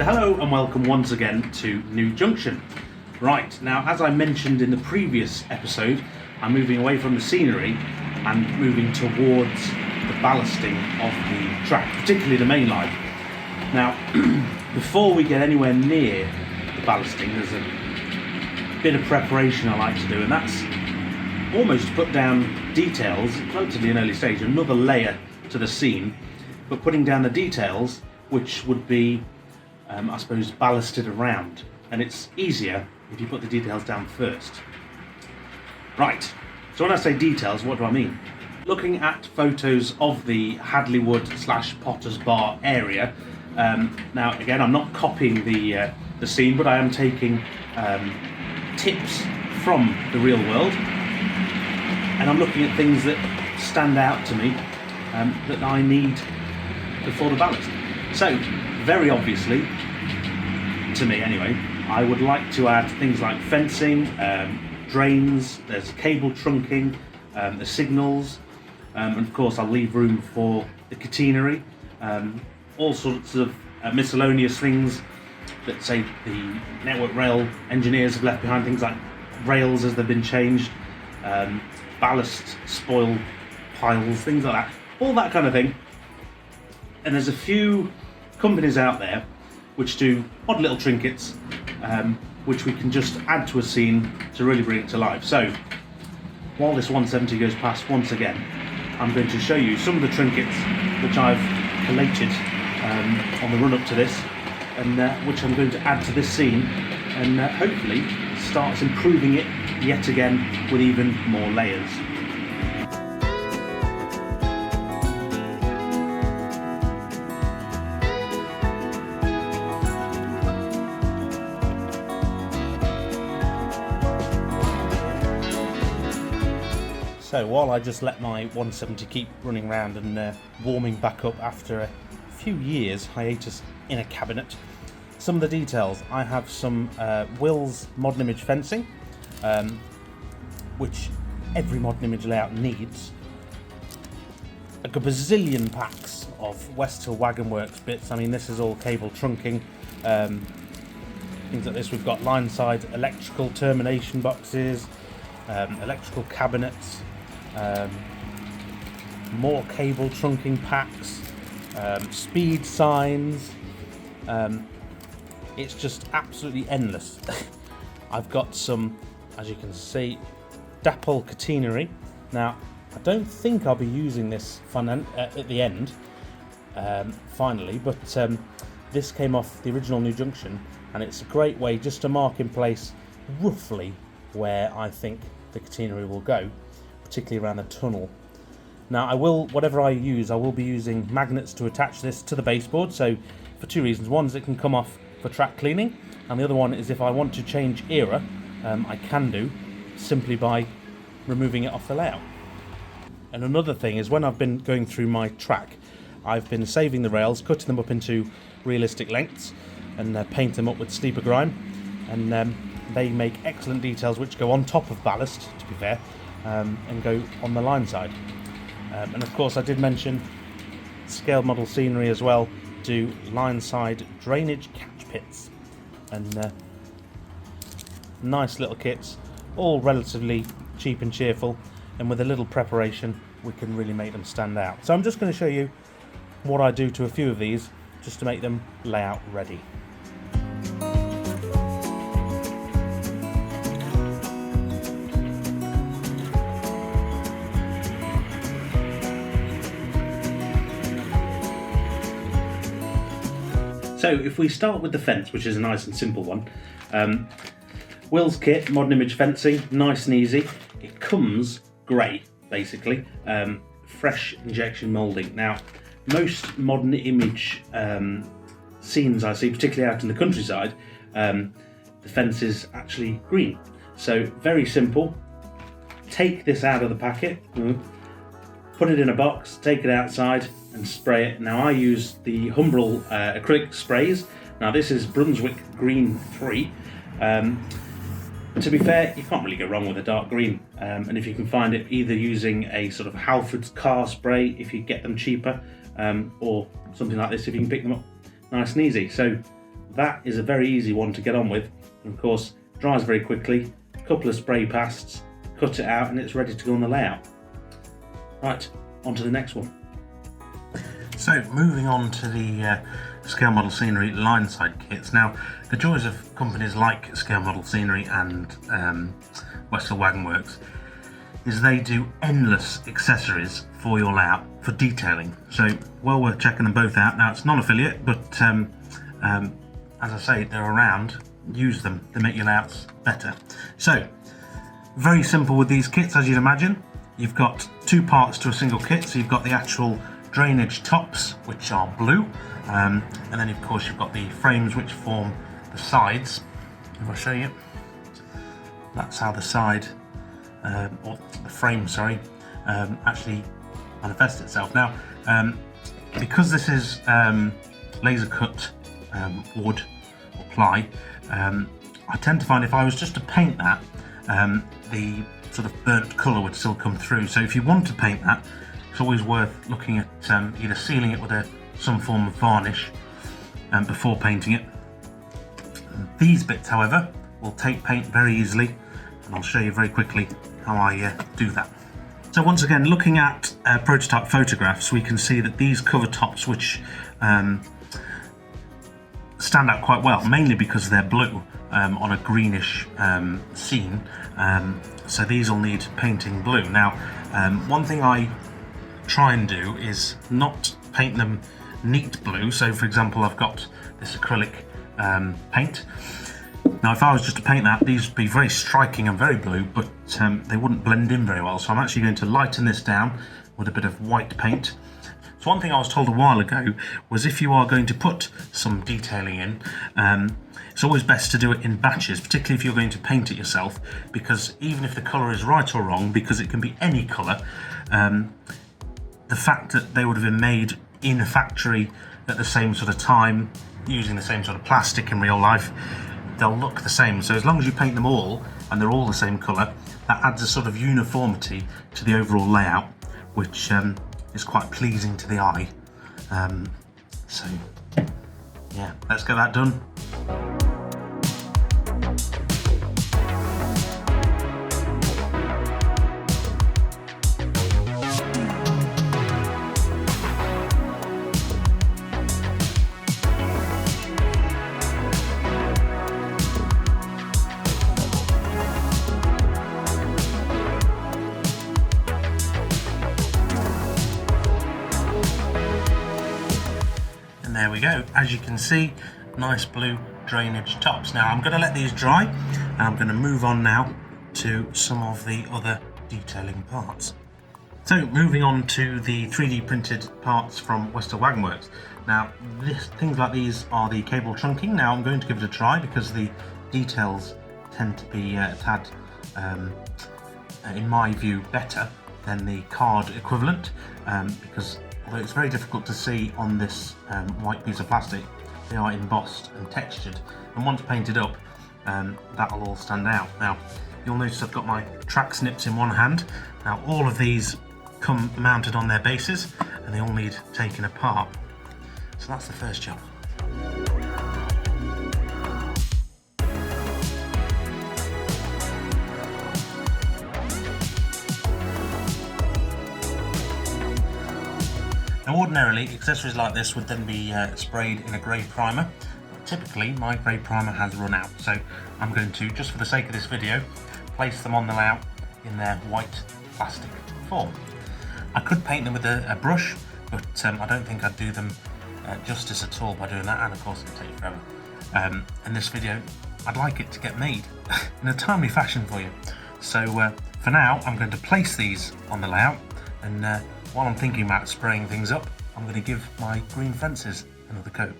Hello and welcome once again to New Junction. Right, now as I mentioned in the previous episode, I'm moving away from the scenery and moving towards the ballasting of the track, particularly the mainline. Now, before we get anywhere near the ballasting, there's a bit of preparation I like to do, and that's almost put down details, relatively an early stage, another layer to the scene, but putting down the details which would be I suppose ballasted around, and it's easier if you put the details down first. Right, so when I say details, what do I mean? Looking at photos of the Hadleywood / Potter's Bar area, now again I'm not copying the scene, but I am taking tips from the real world, and I'm looking at things that stand out to me that I need before the ballast. So, very obviously, to me anyway, I would like to add things like fencing, drains, there's cable trunking, the signals, and of course I'll leave room for the catenary, all sorts of miscellaneous things that say the network rail engineers have left behind, things like rails as they've been changed, ballast spoil piles, things like that, all that kind of thing. And there's a few companies out there which do odd little trinkets which we can just add to a scene to really bring it to life. So while this 170 goes past once again, I'm going to show you some of the trinkets which I've collated on the run up to this, and which I'm going to add to this scene, and hopefully starts improving it yet again with even more layers. So while I just let my 170 keep running around and warming back up after a few years hiatus in a cabinet, some of the details. I have some Will's modern image fencing, which every modern image layout needs. A gazillion packs of West Hill Wagon Works bits. I mean, this is all cable trunking, things like this. We've got Lineside electrical termination boxes, electrical cabinets, more cable trunking packs, speed signs. It's just absolutely endless. I've got some, as you can see, Dapple catenary. Now, I don't think I'll be using this at the end, finally, but this came off the original New Junction, and it's a great way just to mark in place roughly where I think the catenary will go, particularly around the tunnel. Now, whatever I use, I will be using magnets to attach this to the baseboard, so for two reasons. One is it can come off for track cleaning, and the other one is if I want to change era, I can do simply by removing it off the layout. And another thing is, when I've been going through my track, I've been saving the rails, cutting them up into realistic lengths, and paint them up with steeper grime, and they make excellent details which go on top of ballast, to be fair, and go on the line side. And of course I did mention scale model scenery as well, do line side drainage catch pits, and nice little kits, all relatively cheap and cheerful, and with a little preparation we can really make them stand out. So I'm just going to show you what I do to a few of these just to make them layout ready. So if we start with the fence, which is a nice and simple one, Will's kit, modern image fencing, nice and easy. It comes grey, basically, fresh injection moulding. Now, most modern image scenes I see, particularly out in the countryside, the fence is actually green. So very simple. Take this out of the packet, put it in a box, take it outside and spray it. Now I use the Humbrol acrylic sprays. Now this is Brunswick Green 3. To be fair, you can't really go wrong with a dark green, and if you can find it either using a sort of Halford's car spray if you get them cheaper, or something like this if you can pick them up nice and easy. So that is a very easy one to get on with, and of course dries very quickly. A couple of spray pasts, cut it out, and it's ready to go on the layout. Right, on to the next one. So moving on to the Scale Model Scenery Lineside kits. Now, the joys of companies like Scale Model Scenery and Westall Wagonworks is they do endless accessories for your layout, for detailing. So well worth checking them both out. Now, it's non-affiliate, but as I say, they're around. Use them, they make your layouts better. So, very simple with these kits, as you'd imagine. You've got two parts to a single kit, so you've got the actual drainage tops, which are blue, and then of course you've got the frames which form the sides. If I show you, that's how the side, or the frame, sorry, actually manifests itself. Now, because this is laser cut wood or ply, I tend to find if I was just to paint that, the sort of burnt colour would still come through. So if you want to paint that, it's always worth looking at either sealing it with some form of varnish before painting it. These bits, however, will take paint very easily, and I'll show you very quickly how I do that. So once again, looking at prototype photographs, we can see that these cover tops, which stand out quite well, mainly because they're blue on a greenish scene. So these will need painting blue. Now, one thing I try and do is not paint them neat blue. So for example, I've got this acrylic paint. Now if I was just to paint that, these would be very striking and very blue, but they wouldn't blend in very well. So I'm actually going to lighten this down with a bit of white paint. So one thing I was told a while ago was if you are going to put some detailing in, it's always best to do it in batches, particularly if you're going to paint it yourself, because even if the colour is right or wrong, because it can be any colour, the fact that they would have been made in a factory at the same sort of time, using the same sort of plastic in real life, they'll look the same. So as long as you paint them all and they're all the same colour, that adds a sort of uniformity to the overall layout, which is quite pleasing to the eye. So yeah, let's get that done. There we go. As you can see, nice blue drainage tops. Now I'm going to let these dry, and I'm going to move on now to some of the other detailing parts. So moving on to the 3D printed parts from Westall Wagonworks. Now things like these are the cable trunking. Now I'm going to give it a try because the details tend to be a tad, in my view, better than the card equivalent, because although it's very difficult to see on this white piece of plastic, they are embossed and textured, and once painted up, that'll all stand out. Now you'll notice I've got my track snips in one hand. Now all of these come mounted on their bases, and they all need taking apart. So that's the first job. Now ordinarily, accessories like this would then be sprayed in a grey primer. But typically, my grey primer has run out, so I'm going to, just for the sake of this video, place them on the layout in their white plastic form. I could paint them with a brush, but I don't think I'd do them justice at all by doing that, and of course it'd take forever. In this video, I'd like it to get made in a timely fashion for you. So for now, I'm going to place these on the layout, and while I'm thinking about spraying things up, I'm going to give my green fences another coat.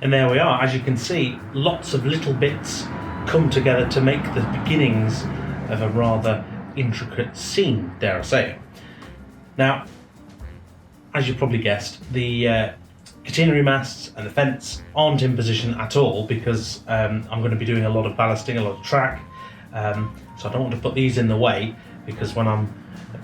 And there we are. As you can see, lots of little bits come together to make the beginnings of a rather intricate scene, dare I say it. Now, as you probably guessed, the catenary masts and the fence aren't in position at all because I'm going to be doing a lot of ballasting, a lot of track, so I don't want to put these in the way, because when I'm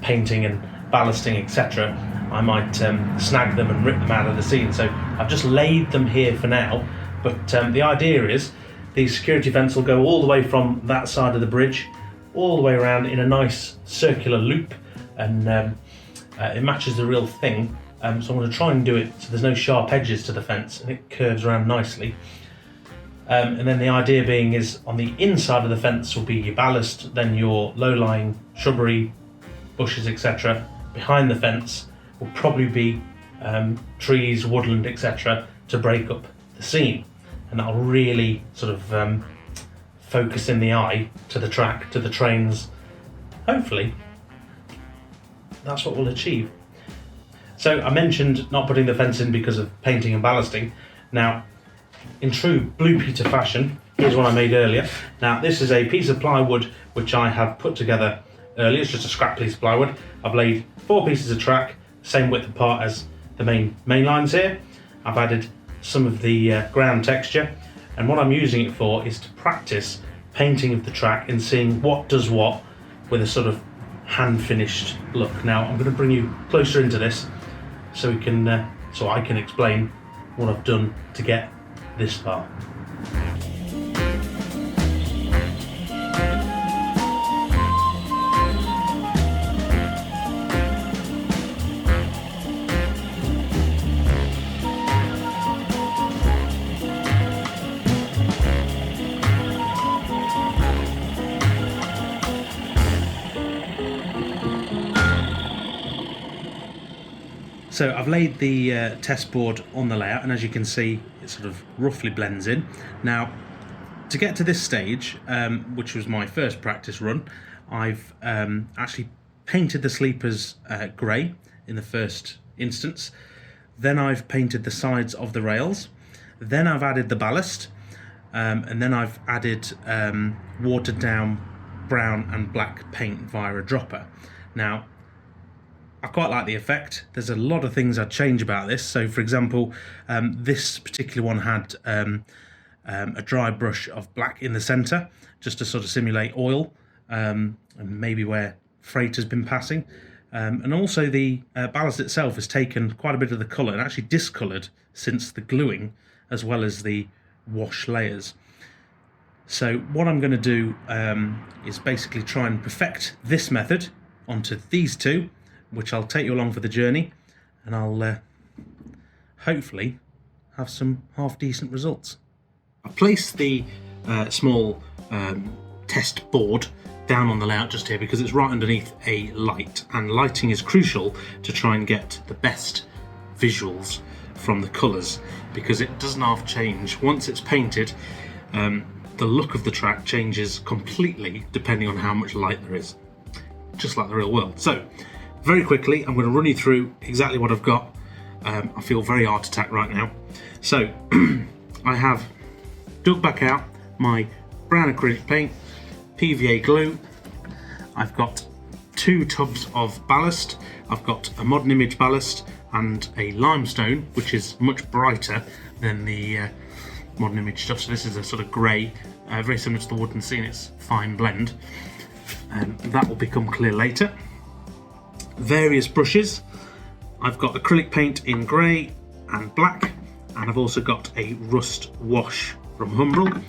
painting and ballasting, etc., I might snag them and rip them out of the scene. So I've just laid them here for now, but the idea is the security fence will go all the way from that side of the bridge all the way around in a nice circular loop, and it matches the real thing. So I'm going to try and do it so there's no sharp edges to the fence and it curves around nicely. And then the idea being is on the inside of the fence will be your ballast, then your low-lying shrubbery, bushes, etc. Behind the fence will probably be trees, woodland, etc. to break up the scene, and that'll really sort of focus in the eye to the track, to the trains. Hopefully that's what we'll achieve. So I mentioned not putting the fence in because of painting and ballasting. Now, in true Blue Peter fashion, here's one I made earlier. Now, this is a piece of plywood which I have put together earlier. It's just a scrap piece of plywood. I've laid 4 pieces of track, same width apart as the main lines here. I've added some of the ground texture, and what I'm using it for is to practice painting of the track and seeing what does what with a sort of hand-finished look. Now, I'm going to bring you closer into this so we can, so I can explain what I've done to get this far. So I've laid the test board on the layout, and as you can see, it sort of roughly blends in. Now, to get to this stage, which was my first practice run, I've actually painted the sleepers grey in the first instance. Then I've painted the sides of the rails. Then I've added the ballast, and then I've added watered down brown and black paint via a dropper. Now, I quite like the effect. There's a lot of things I'd change about this. So, for example, this particular one had a dry brush of black in the centre, just to sort of simulate oil, and maybe where freight has been passing. And also the ballast itself has taken quite a bit of the colour and actually discoloured since the gluing, as well as the wash layers. So what I'm going to do is basically try and perfect this method onto these two, which I'll take you along for the journey, and I'll hopefully have some half-decent results. I've placed the small test board down on the layout just here because it's right underneath a light, and lighting is crucial to try and get the best visuals from the colours, because it doesn't half change. Once it's painted, the look of the track changes completely depending on how much light there is, just like the real world. So, very quickly, I'm going to run you through exactly what I've got. I feel very art attack right now. So, I have dug back out my brown acrylic paint, PVA glue. I've got 2 tubs of ballast. I've got a modern image ballast and a limestone, which is much brighter than the modern image stuff. So this is a sort of grey, very similar to the wooden scene. It's fine blend, and that will become clear later. Various brushes. I've got acrylic paint in grey and black, and I've also got a rust wash from Humbrol.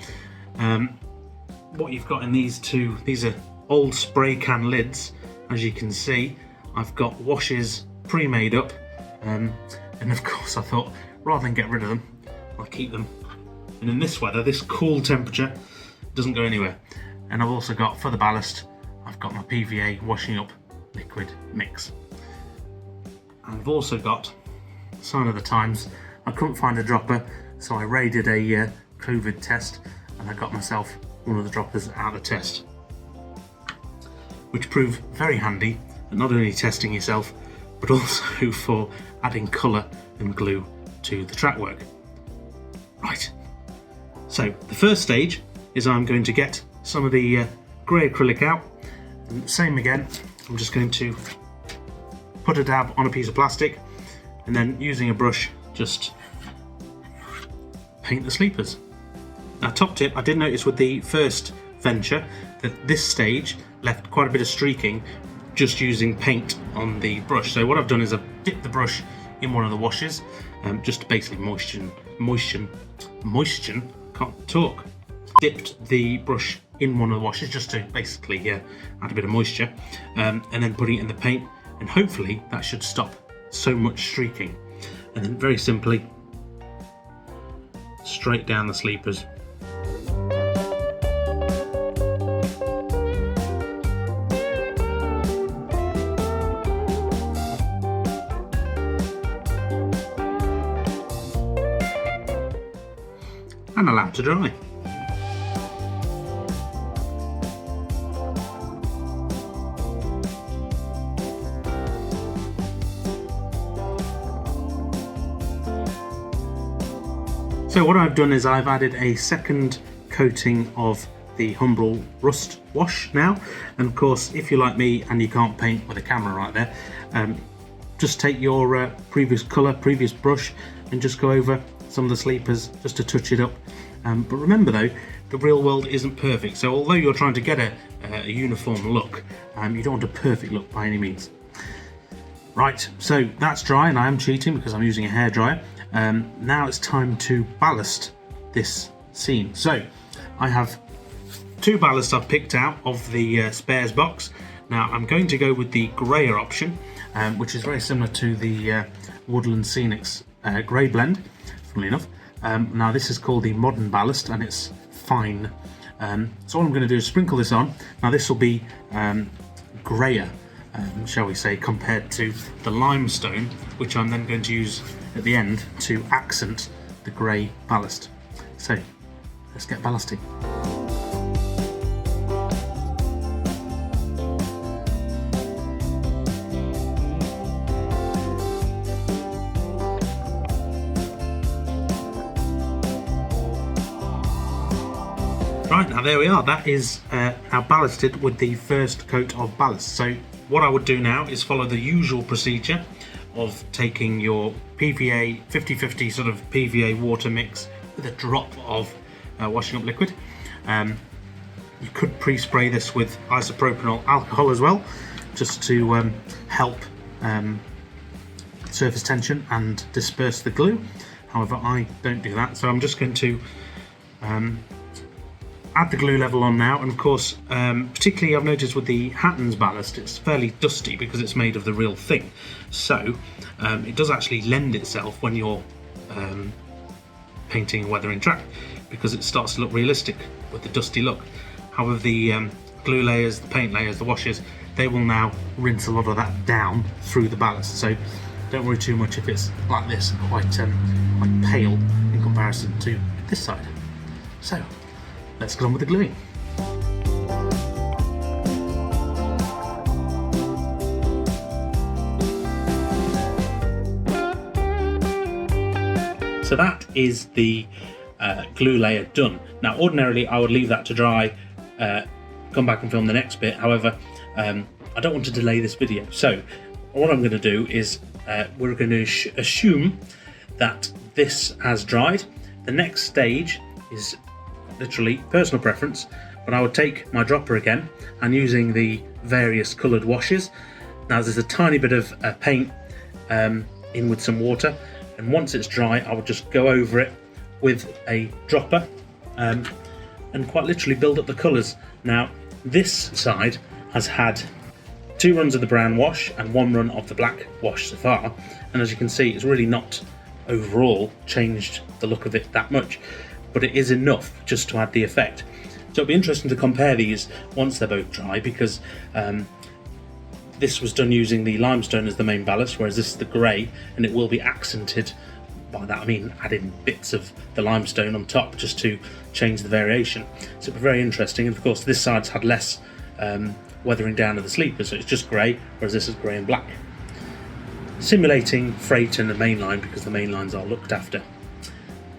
What you've got in these two, these are old spray can lids. As you can see, I've got washes pre-made up, and of course I thought, rather than get rid of them, I'll keep them. And in this weather, this cool temperature, doesn't go anywhere. And I've also got, for the ballast, I've got my PVA washing up liquid mix. And I've also got, sign of the times, I couldn't find a dropper, so I raided a COVID test, and I got myself one of the droppers out of the test, which proved very handy at not only testing yourself, but also for adding colour and glue to the track work. Right, so the first stage is I'm going to get some of the grey acrylic out, and the same again, I'm just going to put a dab on a piece of plastic and then using a brush just paint the sleepers. Now top tip, I did notice with the first venture that this stage left quite a bit of streaking just using paint on the brush. So what I've done is I've dipped the brush in one of the washes, just to basically moisten, can't talk. Dipped the brush in one of the washes just to basically add a bit of moisture, and then putting it in the paint, and hopefully that should stop so much streaking. And then very simply, straight down the sleepers. And allow to dry. So what I've done is I've added a second coating of the Humbrol Rust wash now, and of course if you're like me and you can't paint with a camera right there, just take your previous brush and just go over some of the sleepers just to touch it up. But remember though, the real world isn't perfect, so although you're trying to get a uniform look, you don't want a perfect look by any means. Right, so that's dry, and I am cheating because I'm using a hairdryer. Now it's time to ballast this scene. So I have 2 ballasts I've picked out of the spares box. Now I'm going to go with the grayer option, which is very similar to the Woodland Scenics grey blend, funnily enough. Now this is called the Modern Ballast, and it's fine. So all I'm going to do is sprinkle this on. Now this will be grayer, shall we say, compared to the limestone, which I'm then going to use at the end to accent the grey ballast. So let's get ballasting. Right, now there we are. That is now ballasted with the first coat of ballast. So what I would do now is follow the usual procedure of taking your PVA 50-50 sort of PVA water mix with a drop of washing up liquid. You could pre-spray this with isopropanol alcohol as well, just to help surface tension and disperse the glue. However, I don't do that, so I'm just going to add the glue level on now. And of course, particularly I've noticed with the Hatton's ballast, it's fairly dusty because it's made of the real thing. So it does actually lend itself when you're painting a weathering track, because it starts to look realistic with the dusty look. However, the glue layers, the paint layers, the washes, they will now rinse a lot of that down through the ballast. So don't worry too much if it's like this, quite pale in comparison to this side. So let's get on with the gluing. So that is the glue layer done. Now ordinarily I would leave that to dry, come back and film the next bit. However, I don't want to delay this video. So what I'm going to do is we're going to assume that this has dried. The next stage is literally personal preference, but I would take my dropper again and using the various coloured washes. Now there's a tiny bit of paint in with some water, and once it's dry I would just go over it with a dropper and quite literally build up the colours. Now this side has had 2 runs of the brown wash and 1 run of the black wash so far, and as you can see it's really not overall changed the look of it that much, but it is enough just to add the effect. So it'll be interesting to compare these once they're both dry, because this was done using the limestone as the main ballast, whereas this is the grey, and it will be accented. By that I mean adding bits of the limestone on top just to change the variation. So it'll be very interesting, and of course this side's had less weathering down of the sleepers, so it's just grey, whereas this is grey and black. Simulating freight and the mainline, because the main lines are looked after.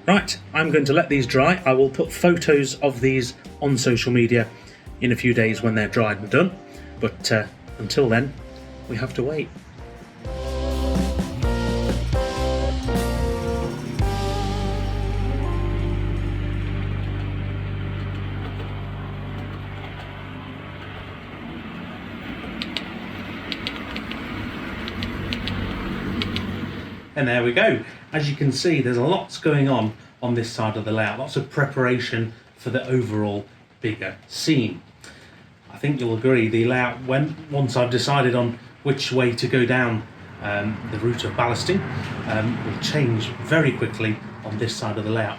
Right, I'm going to let these dry. I will put photos of these on social media in a few days when they're dried and done, but until then, we have to wait. And there we go. As you can see, there's lots going on this side of the layout, lots of preparation for the overall bigger scene. I think you'll agree the layout, once I've decided on which way to go down the route of ballasting, will change very quickly on this side of the layout.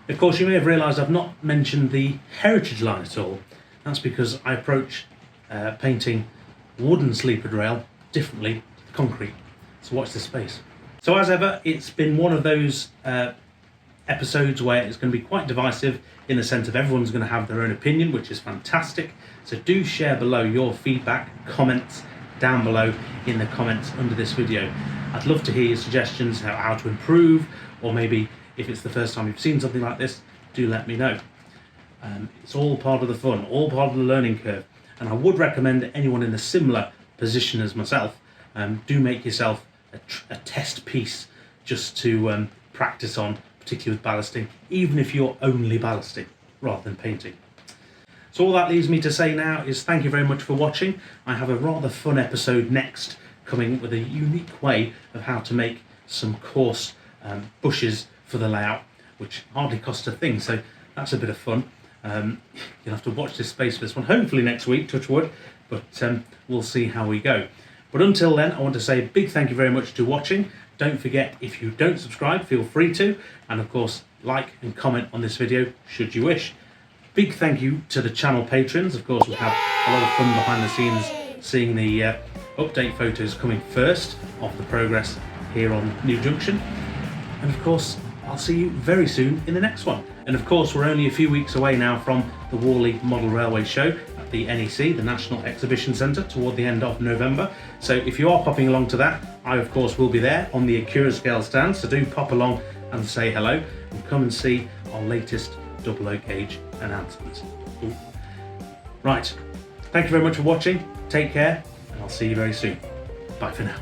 Of course, you may have realised I've not mentioned the heritage line at all. That's because I approach painting wooden sleeper rail differently to concrete. So watch this space. So as ever, it's been one of those episodes where it's going to be quite divisive in the sense of everyone's going to have their own opinion, which is fantastic. So do share below your feedback, comments down below in the comments under this video. I'd love to hear your suggestions how to improve, or maybe if it's the first time you've seen something like this, do let me know. It's all part of the fun, all part of the learning curve. And I would recommend anyone in a similar position as myself, do make yourself a test piece just to practice on, particularly with ballasting, even if you're only ballasting rather than painting. So all that leaves me to say now is thank you very much for watching. I have a rather fun episode next, coming with a unique way of how to make some coarse bushes for the layout, which hardly cost a thing, so that's a bit of fun. You'll have to watch this space for this one, hopefully next week, touch wood, but we'll see how we go. But until then, I want to say a big thank you very much to watching. Don't forget, if you don't subscribe, feel free to. And of course, like and comment on this video, should you wish. Big thank you to the channel patrons. Of course, we have a lot of fun behind the scenes, seeing the update photos coming first of the progress here on New Junction. And of course, I'll see you very soon in the next one. And of course, we're only a few weeks away now from the Worley Model Railway Show at the NEC, the National Exhibition Centre, toward the end of November. So if you are popping along to that, I of course will be there on the Acura scale stand, so do pop along and say hello and come and see our latest 00 gauge announcements. Ooh. Right, thank you very much for watching, take care, and I'll see you very soon. Bye for now.